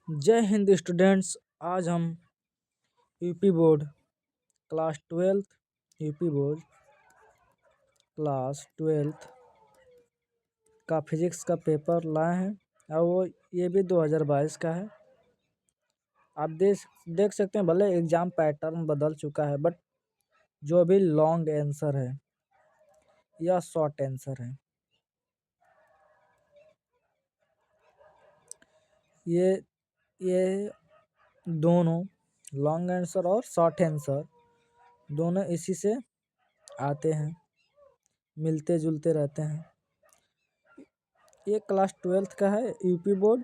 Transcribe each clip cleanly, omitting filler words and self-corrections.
जय हिंद स्टूडेंट्स। आज हम UP board class 12th UP board class 12th का फिजिक्स का पेपर लाए हैं और वो ये भी 2022 का है। आप देख सकते हैं, भले एग्ज़ाम पैटर्न बदल चुका है बट जो भी लॉन्ग आंसर है या शॉर्ट आंसर है, ये दोनों लॉन्ग आंसर और शॉर्ट आंसर दोनों इसी से आते हैं, मिलते जुलते रहते हैं। ये क्लास 12th का है, यूपी बोर्ड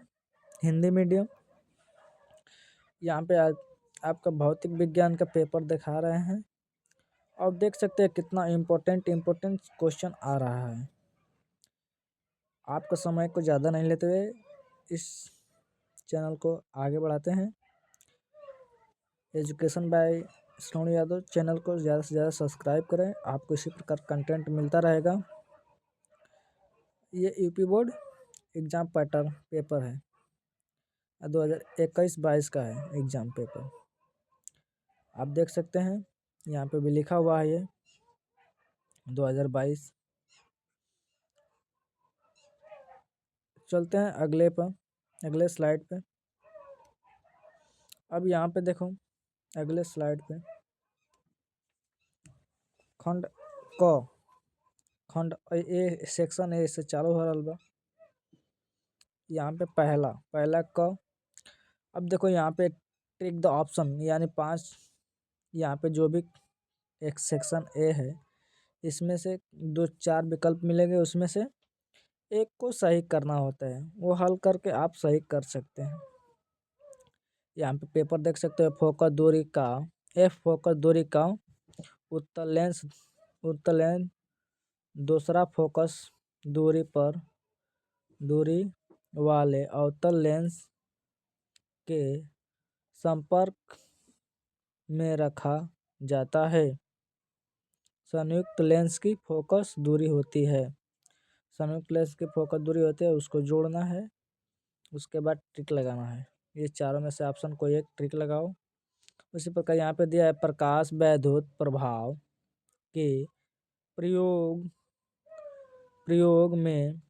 हिंदी मीडियम। यहाँ पे आज आपका भौतिक विज्ञान का पेपर दिखा रहे हैं और देख सकते हैं कितना इम्पोर्टेंट क्वेश्चन आ रहा है। आपका समय को ज़्यादा नहीं लेते हुए इस चैनल को आगे बढ़ाते हैं। Education by Shravan Yadav channel को ज़्यादा से ज़्यादा सब्सक्राइब करें, आपको इसी प्रकार कंटेंट मिलता रहेगा। ये UP board exam pattern paper है, 2021-22 का है एग्ज़ाम पेपर। आप देख सकते हैं यहाँ पे भी लिखा हुआ है ये 2022। चलते हैं अगले स्लाइड पे। अब यहाँ पे देखो अगले स्लाइड पे खंड ए सेक्शन ए से चालू हो रहा बा। यहाँ पे पहला क। अब देखो यहाँ पे टिक द ऑप्शन, यानी 5 यहाँ पे जो भी एक सेक्शन ए है इसमें से 2-4 विकल्प मिलेंगे, उसमें से एक को सही करना होता है, वो हल करके आप सही कर सकते हैं। यहाँ पे पेपर देख सकते हो। फोकस दूरी का उत्तल लेंस दूसरा फोकस दूरी वाले अवतल लेंस के संपर्क में रखा जाता है। संयुक्त लेंस की फोकस दूरी होती है। संयुक्त लेंस की फोकस दूरी होती है, उसको जोड़ना है, उसके बाद ट्रिक लगाना है। ये चारों में से ऑप्शन कोई एक ट्रिक लगाओ। उसी प्रकार यहाँ पे दिया है प्रकाश वैद्युत प्रभाव के प्रयोग में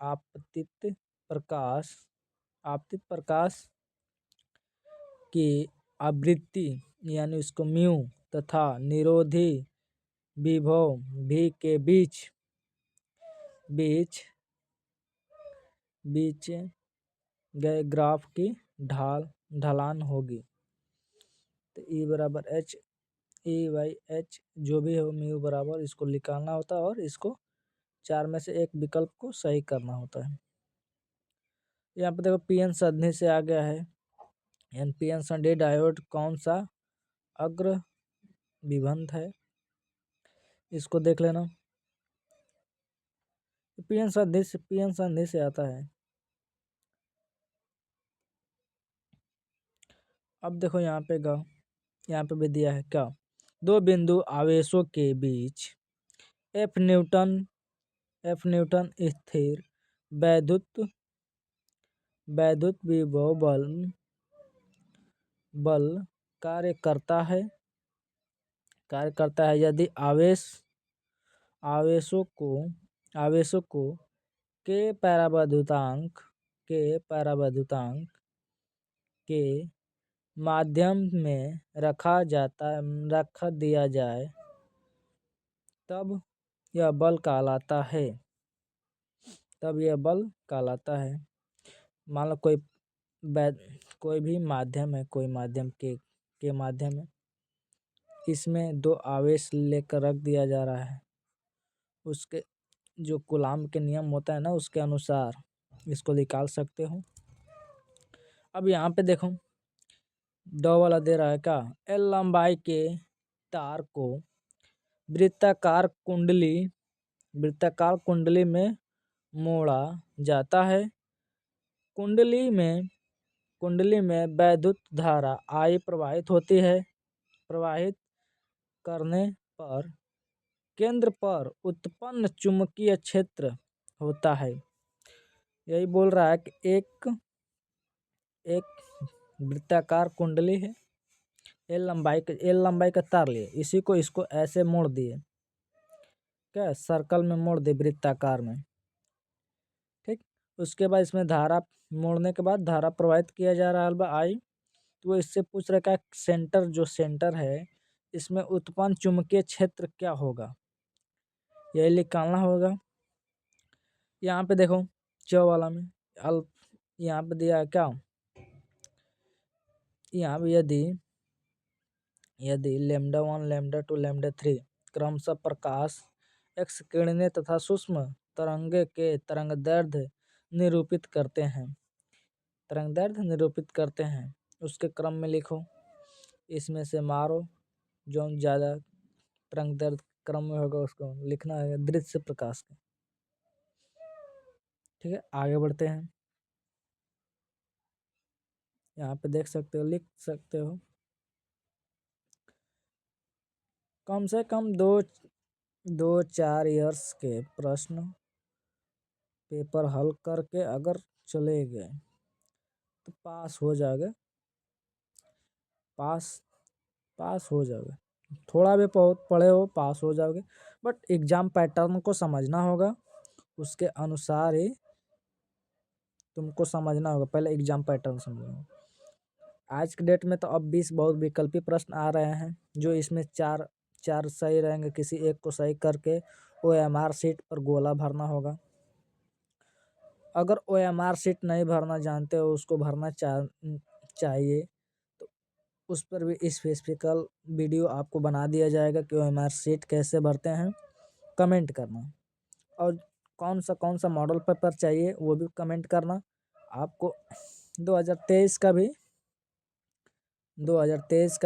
आपतित प्रकाश की आवृत्ति यानी उसको म्यू तथा निरोधी विभव भी के बीच गए ग्राफ की ढलान होगी। तो E बराबर H E/H जो भी हो म्यू बराबर, इसको निकालना होता है और इसको 4 में से एक विकल्प को सही करना होता है। यहाँ पे देखो पीएन संधि से आ गया है। एनपीएन संधि डायोड कौन सा अग्र विभक्त है, इसको देख लेना। पीएन संधि से आता है। अब देखो यहाँ पे भी दिया है क्या, 2 बिंदु आवेशों के बीच एफ न्यूटन स्थिर वैद्युत विभव बल कार्य करता है यदि आवेशों को के परावैद्युतांक के माध्यम में रख दिया जाए तब यह बल कहलाता है। मान लो कोई भी माध्यम है, कोई माध्यम के माध्यम है, इसमें 2 आवेश लेकर रख दिया जा रहा है, उसके जो कूलाम के नियम होता है ना, उसके अनुसार इसको निकाल सकते हो। अब यहाँ पे देखो वाला दे रहा है क्या, एल लंबाई के तार को वृत्ताकार कुंडली में मोड़ा जाता है। कुंडली में वैद्युत धारा I प्रवाहित होती है। प्रवाहित करने पर केंद्र पर उत्पन्न चुंबकीय क्षेत्र होता है। यही बोल रहा है कि एक वृत्ताकार कुंडली है, एल लंबाई का तार लिए, इसी को इसको ऐसे मोड़ दिए, क्या सर्कल में मोड़ दिए वृत्ताकार में, ठीक। उसके बाद इसमें धारा मोड़ने के बाद धारा प्रवाहित किया जा रहा है आई। तो वो इससे पूछ रखा है सेंटर, जो सेंटर है इसमें उत्पन्न चुंबकीय क्षेत्र क्या होगा, यही निकालना होगा। यहाँ पे देखो च वाला में यहाँ पे दिया है क्या, यहाँ पे यदि λ1 λ2 λ3 क्रमशः प्रकाश एक्स किरणें तथा सूक्ष्म तरंगे के तरंगदैर्ध्य निरूपित करते हैं उसके क्रम में लिखो, इसमें से मारो जो ज़्यादा तरंगदैर्ध्य क्रम में होगा उसको लिखना है दृश्य प्रकाश का, ठीक है। आगे बढ़ते हैं, यहाँ पे देख सकते हो, लिख सकते हो कम से कम दो 4 ईयर्स के प्रश्न पेपर हल करके अगर चले गए तो पास हो जाओगे, पास हो जाओगे, थोड़ा भी बहुत पढ़े हो पास हो जाओगे। बट एग्जाम पैटर्न को समझना होगा, उसके अनुसार ही तुमको समझना होगा, पहले एग्जाम पैटर्न समझना। आज के डेट में तो अब 20 बहुत विकल्पी प्रश्न आ रहे हैं, जो इसमें चार सही रहेंगे, किसी एक को सही करके OMR शीट पर गोला भरना होगा। अगर OMR शीट नहीं भरना जानते हो, उसको भरना चाहिए तो उस पर भी स्पेसिफिकल वीडियो आपको बना दिया जाएगा कि OMR शीट कैसे भरते हैं। कमेंट करना, और कौन सा मॉडल पेपर चाहिए वो भी कमेंट करना। आपको 2023 का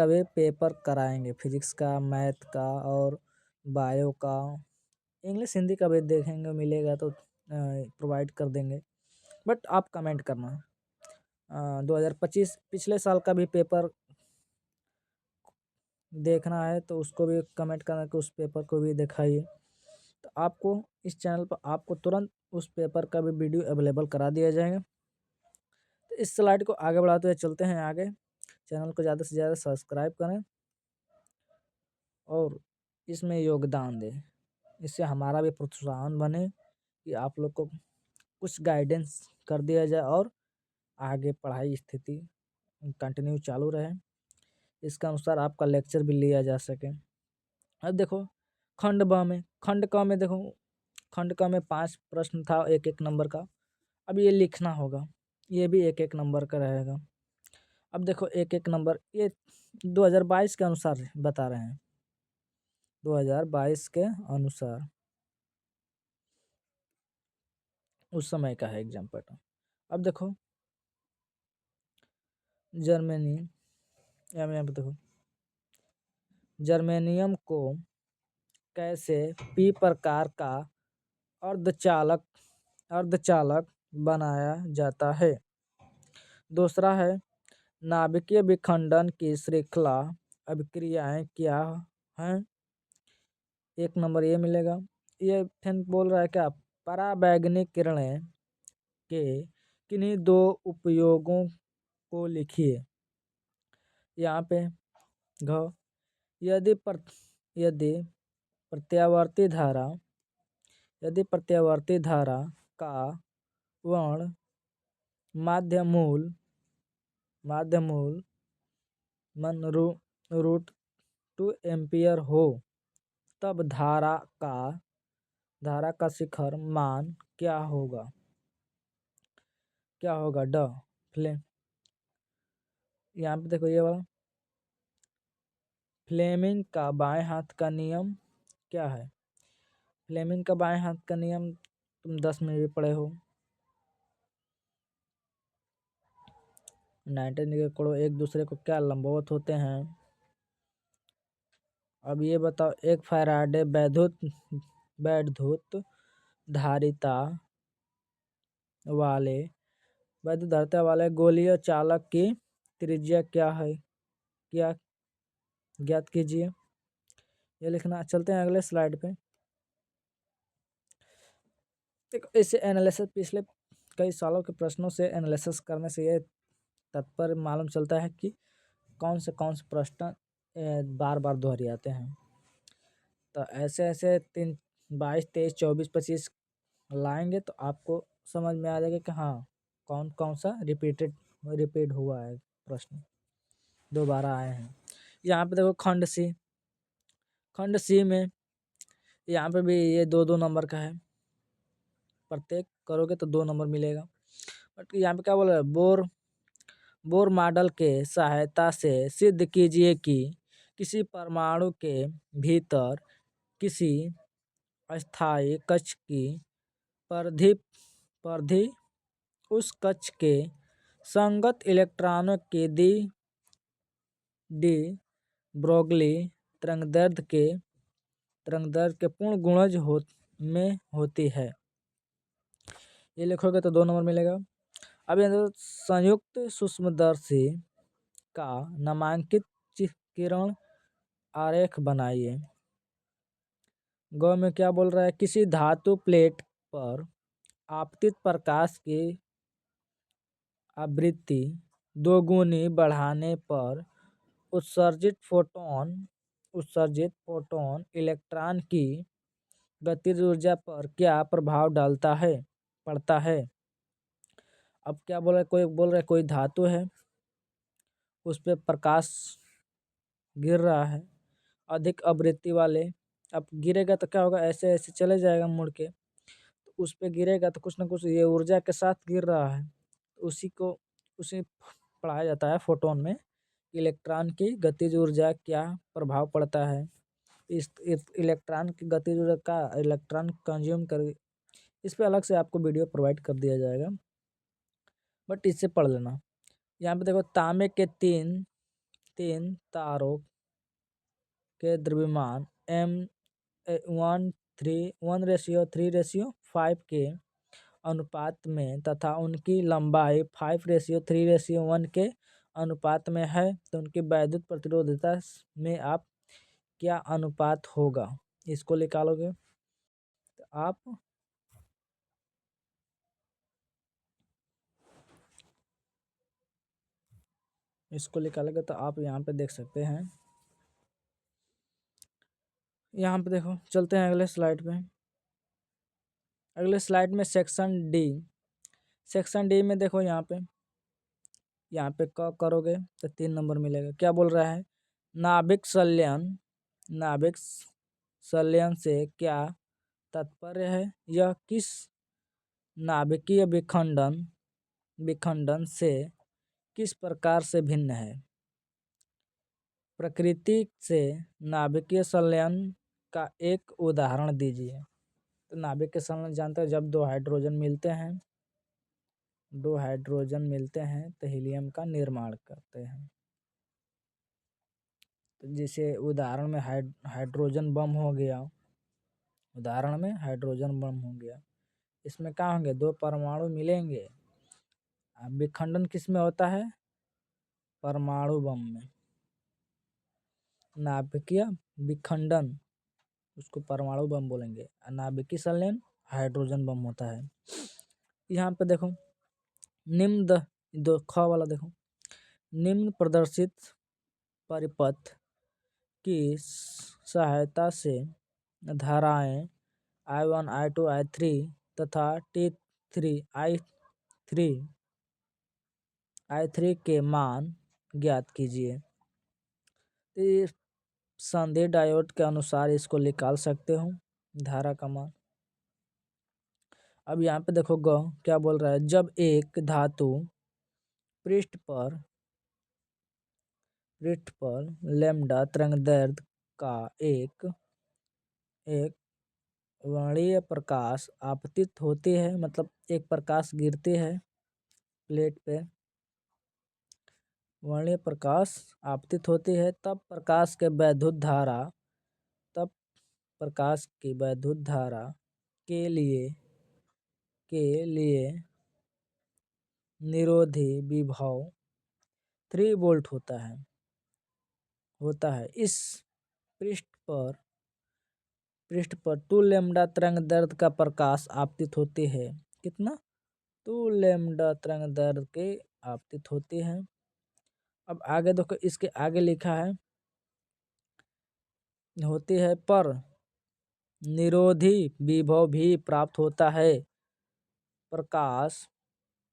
भी पेपर कराएंगे, फिजिक्स का, मैथ का और बायो का, इंग्लिश हिंदी का भी देखेंगे, मिलेगा तो प्रोवाइड कर देंगे। बट आप कमेंट करना। 2025 पिछले साल का भी पेपर देखना है तो उसको भी कमेंट करना कि उस पेपर को भी दिखाइए। तो आपको इस चैनल पर आपको तुरंत उस पेपर का भी वीडियो अवेलेबल करा दिया जाएगा। तो इस स्लाइड को आगे बढ़ाते हुए चलते हैं आगे। चैनल को ज़्यादा से ज़्यादा सब्सक्राइब करें और इसमें योगदान दें, इससे हमारा भी प्रोत्साहन बने कि आप लोग को कुछ गाइडेंस कर दिया जाए और आगे पढ़ाई स्थिति कंटिन्यू चालू रहे, इसके अनुसार आपका लेक्चर भी लिया जा सके। अब देखो खंड क में देखो, खंड क में 5 प्रश्न था 1-1 नंबर का। अब ये लिखना होगा, ये भी 1-1 नंबर का रहेगा। अब देखो 1-1 नंबर ये 2022 के अनुसार बता रहे हैं, 2022 के अनुसार उस समय का है एग्जाम पैटर्न। अब देखो यहाँ पे देखो जर्मेनियम को कैसे P प्रकार का अर्धचालक बनाया जाता है। दूसरा है नाभिकीय विखंडन की श्रृंखला अभिक्रियाएं क्या हैं, 1 नंबर ये मिलेगा। ये फिर बोल रहा है क्या, पराबैंगनी किरणें के किन्हीं 2 उपयोगों को लिखिए। यहाँ पे यदि प्रत्यावर्ती धारा का वर्ण माध्य मूल √2 एम्पियर हो, तब धारा का शिखर मान क्या होगा ड फ्लेम। यहाँ पे देखो ये वाला फ्लेमिंग का बाएं हाथ का नियम क्या है। फ्लेमिंग का बाएं हाथ का नियम तुम 10 में भी पढ़े हो। 19 के कोण एक दूसरे को क्या लंबवत होते हैं। अब ये बताओ, एक फैराडे वैद्युत धारिता वाले गोलीय चालक की त्रिज्या क्या है, क्या ज्ञात कीजिए। ये लिखना। चलते हैं अगले स्लाइड पे। देखो इसे एनालिसिस पिछले कई सालों के प्रश्नों से एनालिसिस करने से ये तात्पर्य मालूम चलता है कि कौन से प्रश्न बार बार दोहराते हैं। तो ऐसे ऐसे 3, 22, 23, 24, 25 लाएंगे तो आपको समझ में आ जाएगा कि हाँ कौन कौन सा रिपीट हुआ है, प्रश्न दोबारा आए हैं। यहाँ पे देखो खंड सी में यहाँ पे भी ये 2-2 नंबर का है, प्रत्येक करोगे तो 2 नंबर मिलेगा। बट यहाँ पे क्या बोल रहा है, बोर मॉडल के सहायता से सिद्ध कीजिए कि किसी परमाणु के भीतर किसी अस्थायी कक्ष की परिधि उस कक्ष के संगत इलेक्ट्रॉनों की डी ब्रोगली तरंगदैर्ध्य के पूर्ण गुणज में होती है। ये लिखोगे तो 2 नंबर मिलेगा। अब यहाँ संयुक्त सूक्ष्मदर्शी का नामांकित किरण आरेख बनाइए। ग में क्या बोल रहा है, किसी धातु प्लेट पर आपतित प्रकाश की आवृत्ति 2 गुनी बढ़ाने पर उत्सर्जित फोटोन इलेक्ट्रॉन की गतिज ऊर्जा पर क्या प्रभाव पड़ता है। अब क्या बोल रहा है, कोई बोल रहा है कोई धातु है, उस पर प्रकाश गिर रहा है अधिक आवृत्ति वाले। अब गिरेगा तो क्या होगा, ऐसे ऐसे चले जाएगा मुड़ के, तो उस पर गिरेगा तो कुछ ना कुछ ये ऊर्जा के साथ गिर रहा है। उसी पढ़ाया जाता है फोटोन में इलेक्ट्रॉन की गतिज ऊर्जा क्या प्रभाव पड़ता है। इस इलेक्ट्रॉन की गतिज ऊर्जा का इलेक्ट्रॉन कंज्यूम कर, इस पे अलग से आपको वीडियो प्रोवाइड कर दिया जाएगा, बट इससे पढ़ लेना। यहाँ पे देखो तांबे के तीन तारों के द्रव्यमान M1:3:5 के अनुपात में तथा उनकी लंबाई 5:3:1 के अनुपात में है, तो उनकी वैद्युत प्रतिरोधकता में आप क्या अनुपात होगा, इसको निकालोगे तो आप यहाँ पे देख सकते हैं। यहाँ पे देखो, चलते हैं अगले स्लाइड पे। अगले स्लाइड में सेक्शन डी में देखो, यहाँ पे करोगे तो 3 नंबर मिलेगा। क्या बोल रहा है, नाभिक संलयन से क्या तात्पर्य है, यह किस नाभिकीय विखंडन से किस प्रकार से भिन्न है। प्रकृति से नाभिकीय संलयन का एक उदाहरण दीजिए। तो नाभिक के संलयन जानते हैं, जब 2 हाइड्रोजन मिलते हैं तो हीलियम का निर्माण करते हैं। तो जैसे उदाहरण में हाइड्रोजन बम हो गया, इसमें क्या होंगे, 2 परमाणु मिलेंगे। विखंडन किस में होता है, परमाणु बम में। नाभिकीय विखंडन उसको परमाणु बम बोलेंगे, नाभिकीय संलयन हाइड्रोजन बम होता है। यहाँ पे देखो निम्न प्रदर्शित परिपथ की सहायता से धाराएं I1, I2, I3 तथा I3 के मान ज्ञात कीजिए। तो ये संधि डायोड के अनुसार इसको निकाल सकते हो, धारा का मान। अब यहाँ पे देखो क्या बोल रहा है, जब एक धातु पृष्ठ पर लैम्डा तरंगदैर्ध्य का एक वर्णीय प्रकाश आपतित होती है, मतलब एक प्रकाश गिरती है प्लेट पे, वर्णीय प्रकाश आपतित होती है, तब प्रकाश की वैद्युत धारा के लिए निरोधी विभव 3 वोल्ट होता है। इस पृष्ठ पर 2 लैम्डा तरंगदैर्ध्य का प्रकाश आपतित होती है। कितना, 2 लैम्डा तरंगदैर्ध्य के आपतित होती है। अब आगे देखो, इसके आगे लिखा है होती है पर निरोधी विभव भी प्राप्त होता है। प्रकाश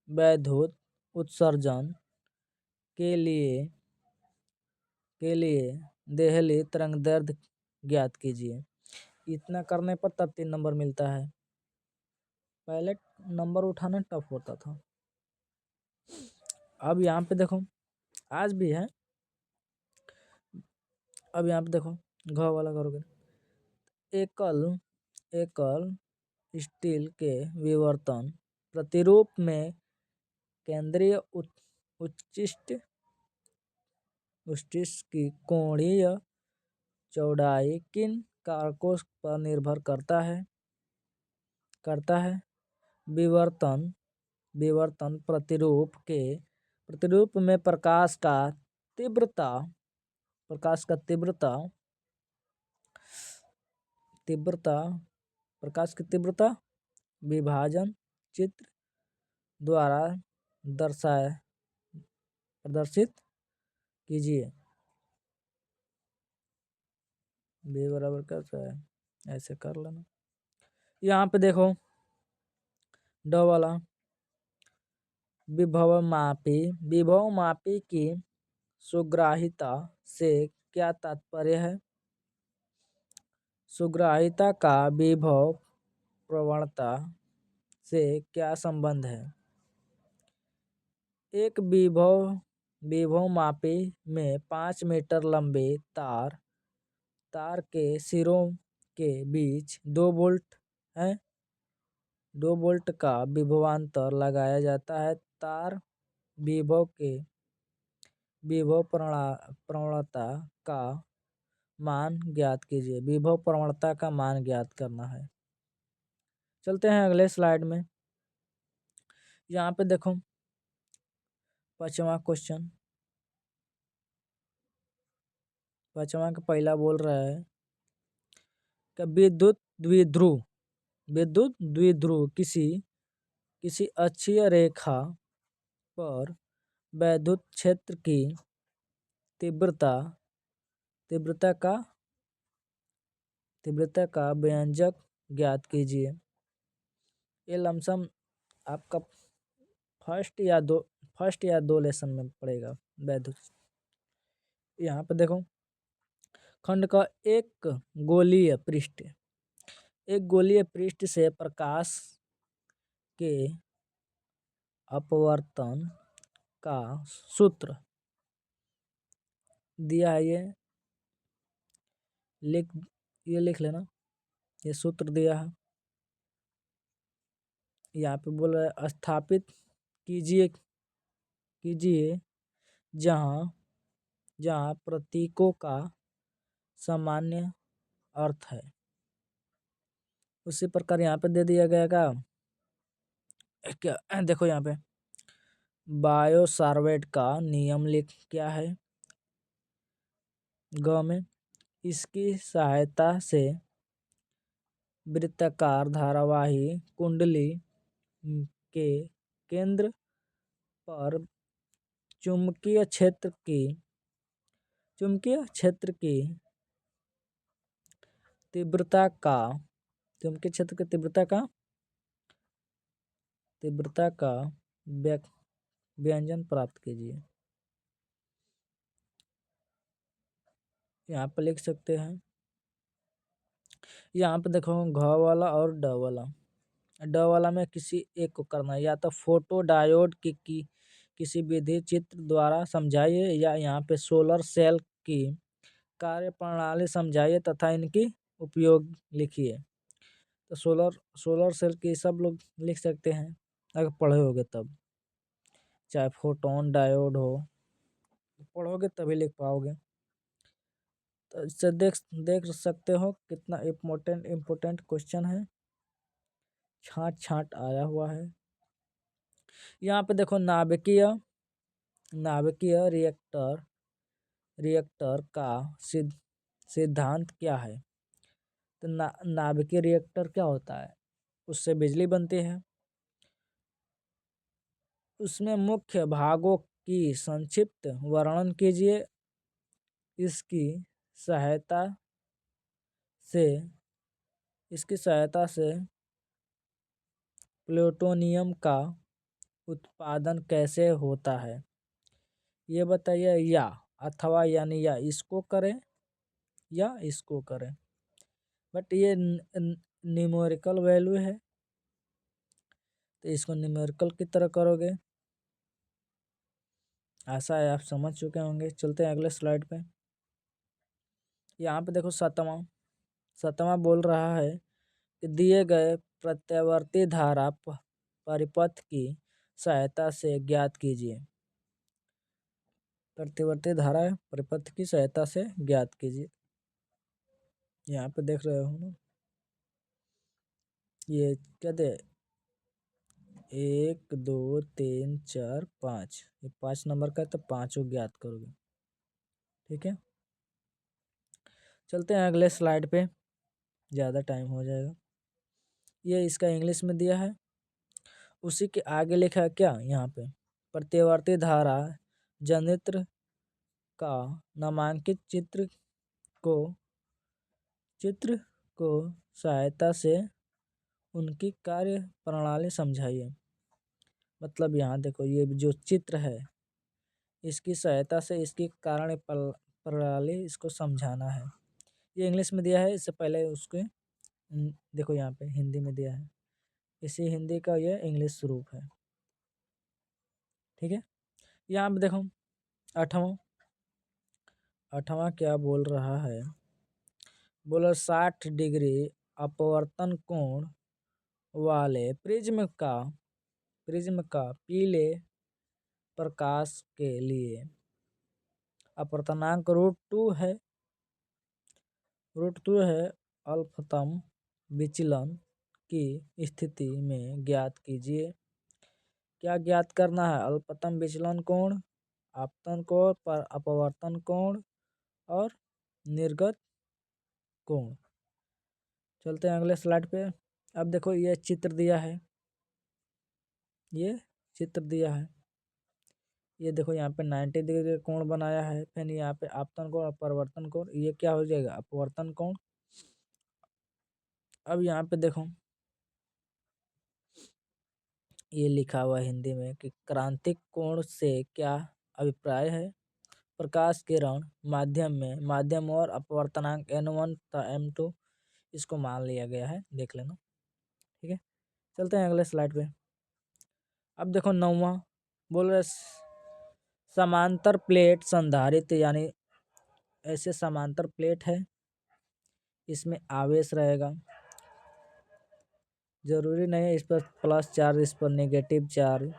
वैद्युत उत्सर्जन के लिए देहली तरंगदैर्घ्य ज्ञात कीजिए। इतना करने पर तब 3 नंबर मिलता है। पहले नंबर उठाना टफ होता था। अब यहाँ पे देखो, आज भी है। अब यहाँ पे देखो, घ वाला करोगे। एकल स्टील के विवर्तन प्रतिरूप में केंद्रीय उच्चिष्ट की कोणीय चौड़ाई किन कारकों पर निर्भर करता है? विवर्तन प्रतिरूप में प्रकाश का तीव्रता विभाजन चित्र द्वारा प्रदर्शित कीजिए। बी बराबर कैसा है, ऐसे कर लेना। यहाँ पे देखो ड वाला विभव मापी की सुग्राहिता से क्या तात्पर्य है? सुग्राहिता का विभव प्रवणता से क्या संबंध है? एक विभव मापी में 5 मीटर लंबे तार के सिरों के बीच 2 वोल्ट है। 2 वोल्ट का विभवांतर लगाया जाता है। तार विभव प्रवणता का मान ज्ञात कीजिए। विभव प्रवणता का मान ज्ञात करना है। चलते हैं अगले स्लाइड में। यहाँ पे देखो 5वां क्वेश्चन। 5वां का पहला बोल रहा है कि विद्युत द्विध्रुव किसी अक्षीय रेखा पर वैद्युत क्षेत्र की तीव्रता का व्यंजक ज्ञात कीजिए। ये लमसम आपका फर्स्ट या दो लेसन में पड़ेगा वैद्युत। यहाँ पे देखो, खंड का एक गोलीय पृष्ठ से प्रकाश के अपवर्तन का सूत्र दिया है। ये लिख लेना, ये सूत्र दिया है। यहाँ पे बोल रहा है स्थापित कीजिए जहाँ प्रतीकों का सामान्य अर्थ है। उसी प्रकार यहाँ पे दे दिया गया क्या, देखो यहाँ पे बायो सावर्ट का नियम क्या है? ग में इसकी सहायता से वृत्ताकार धारावाही कुंडली के केंद्र पर चुंबकीय क्षेत्र की तीव्रता का व्यंजन प्राप्त कीजिए। यहाँ पे लिख सकते हैं। यहाँ पे देखो घ वाला और ड वाला में किसी एक को करना है। या तो फोटो डायोड की किसी विधि चित्र द्वारा समझाइए, या यहाँ पे सोलर सेल की कार्य प्रणाली समझाइए तथा इनकी उपयोग लिखिए। तो सोलर सेल की सब लोग लिख सकते हैं अगर पढ़े होगे तब। चाहे फोटोन डायोड हो, पढ़ोगे तभी लिख पाओगे। तो इससे देख सकते हो कितना इम्पोर्टेंट क्वेश्चन है। छाट आया हुआ है। यहाँ पे देखो नाभिकीय रिएक्टर का सिद्धांत क्या है? तो नाभिकीय रिएक्टर क्या होता है? उससे बिजली बनती है। उसमें मुख्य भागों की संक्षिप्त वर्णन कीजिए। इसकी सहायता से प्लूटोनियम का उत्पादन कैसे होता है ये बताइए। या अथवा यानी या इसको करें या इसको करें, बट ये न्यूमेरिकल वैल्यू है तो इसको न्यूमेरिकल की तरह करोगे। ऐसा है, आप समझ चुके होंगे। चलते हैं अगले स्लाइड पे। यहाँ पे देखो सतवां बोल रहा है कि दिए गए प्रत्यावर्ती धारा परिपथ की सहायता से ज्ञात कीजिए। प्रत्यावर्ती धारा परिपथ की सहायता से ज्ञात कीजिए। यहाँ पे देख रहे हो ना, ये क्या दे 1 2 3 4 5, ये 5 नंबर का है तो पाँचों ज्ञात करोगे। ठीक है, चलते हैं अगले स्लाइड पे, ज़्यादा टाइम हो जाएगा। ये इसका इंग्लिश में दिया है, उसी के आगे लिखा है क्या यहाँ पे, प्रत्यावर्ती धारा जनित्र का नामांकित चित्र को सहायता से उनकी कार्य प्रणाली समझाइए। मतलब यहाँ देखो, ये जो चित्र है इसकी सहायता से इसकी कारण प्रणाली इसको समझाना है। ये इंग्लिश में दिया है, इससे पहले उसके देखो यहाँ पे हिंदी में दिया है, इसी हिंदी का ये इंग्लिश रूप है। ठीक है, यहाँ पे देखो आठवां क्या बोल रहा है, बोलो 60 डिग्री अपवर्तन कोण वाले प्रिज्म का पीले प्रकाश के लिए अपवर्तनांक √2 है। अल्पतम विचलन की स्थिति में ज्ञात कीजिए। क्या ज्ञात करना है? अल्पतम विचलन कोण, आपतन कोण, अपवर्तन कोण और निर्गत कोण। चलते हैं अगले स्लाइड पे। अब देखो ये चित्र दिया है, ये देखो यहाँ पे 90 डिग्री कोण बनाया है। फिर यहाँ पे आपतन कोण और परिवर्तन कोण, ये क्या हो जाएगा? अपवर्तन कोण। अब यहाँ पे देखो ये लिखा हुआ हिंदी में कि क्रांतिक कोण से क्या अभिप्राय है? प्रकाश किरण माध्यम और अपवर्तनांक n1 तथा m2 इसको मान लिया गया है, देख लेना। ठीक है, चलते हैं अगले स्लाइड पे। अब देखो 9वां बोल रहे समांतर प्लेट संधारित्र, यानी ऐसे समांतर प्लेट है, इसमें आवेश रहेगा। जरूरी नहीं है इस पर प्लस चार्ज, इस पर नेगेटिव चार्ज,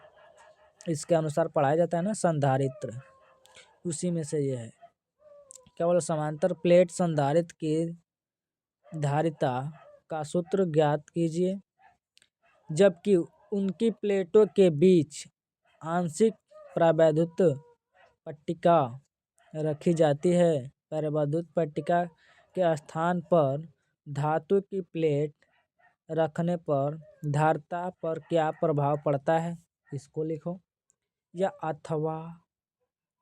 इसके अनुसार पढ़ाया जाता है ना संधारित्र, उसी में से ये है। क्या बोला? समांतर प्लेट संधारित्र की धारिता का सूत्र ज्ञात कीजिए। जबकि उनकी प्लेटों के बीच आंशिक परावैद्युत पट्टिका रखी जाती है। परावैद्युत पट्टिका के स्थान पर धातु की प्लेट रखने पर धारिता पर क्या प्रभाव पड़ता है? इसको लिखो। या अथवा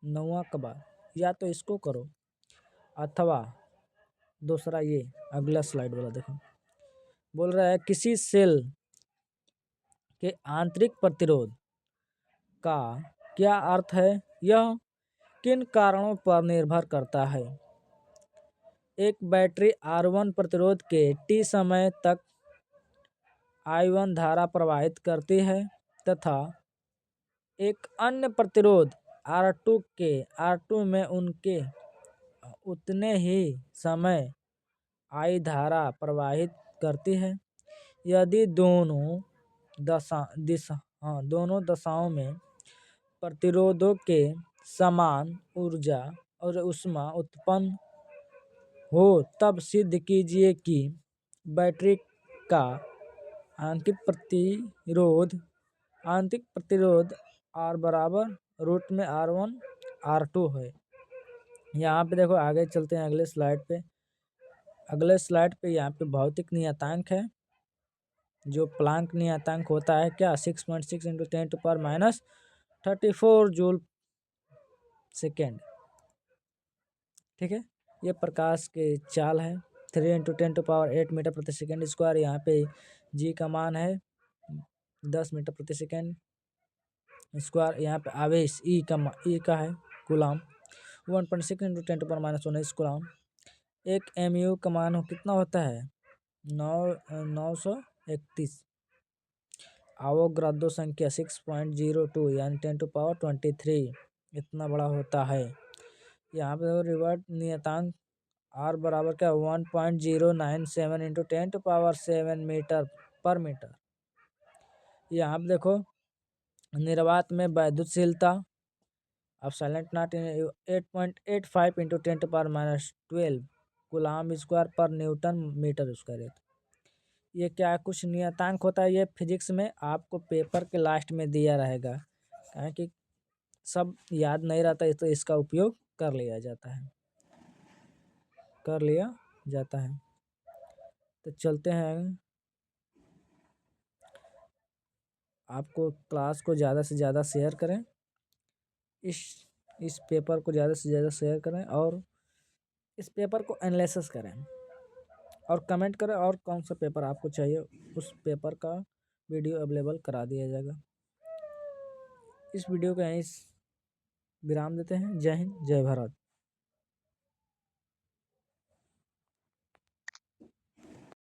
9वां का बाद या तो इसको करो अथवा दूसरा ये अगला स्लाइड वाला देखो। बोल रहा है किसी सेल के आंतरिक प्रतिरोध का क्या अर्थ है? यह किन कारणों पर निर्भर करता है? एक बैटरी R1 प्रतिरोध के T समय तक I1 धारा प्रवाहित करती है तथा एक अन्य प्रतिरोध R2 में उनके उतने ही समय I धारा प्रवाहित करती है। यदि दोनों दशाओं में प्रतिरोधों के समान ऊर्जा और ऊष्मा उत्पन्न हो तब सिद्ध कीजिए कि बैटरी का आंतरिक प्रतिरोध R बराबर रूट में R1 R2 है। यहाँ पे देखो, आगे चलते हैं अगले स्लाइड पे। यहाँ पे भौतिक नियतांक है, जो प्लांक नियतांक होता है क्या 6.6 × 10⁻⁻⁻⁴ 34 जूल सेकेंड। ठीक है, ये प्रकाश के चाल है। 3 × 10⁸ मीटर प्रति सेकेंड स्क्वायर। यहाँ पे जी का मान है 10 मीटर प्रति सेकेंड स्क्वायर। यहाँ पे आवेश ई का है कूलाम 1.6 × 10⁻⁻19 कूलाम। एक mu का मान कितना होता है 931। आवोगाद्रो संख्या 6.02 यानी 10⁻23 इतना बड़ा होता है। यहाँ पे रिवर्ट नियतांक R बराबर क्या 1.097 × 10⁻7 मीटर पर मीटर। यहाँ पे देखो निर्वात में वैद्युतशीलता अब साइलेंट नॉट 8.85 × 10⁻12 कूलाम स्क्वायर पर न्यूटन मीटर स्क्वायर है। ये क्या कुछ नियतांक होता है, ये फिजिक्स में आपको पेपर के लास्ट में दिया रहेगा, क्योंकि सब याद नहीं रहता है तो इसका उपयोग कर लिया जाता है। तो चलते हैं, आपको क्लास को ज़्यादा से ज़्यादा शेयर करें, इस पेपर को ज़्यादा से ज़्यादा शेयर करें और इस पेपर को एनालिसिस करें और कमेंट करें और कौन सा पेपर आपको चाहिए, उस पेपर का वीडियो अवेलेबल करा दिया जाएगा। इस वीडियो को यहीं विराम देते हैं। जय हिंद, जय भारत।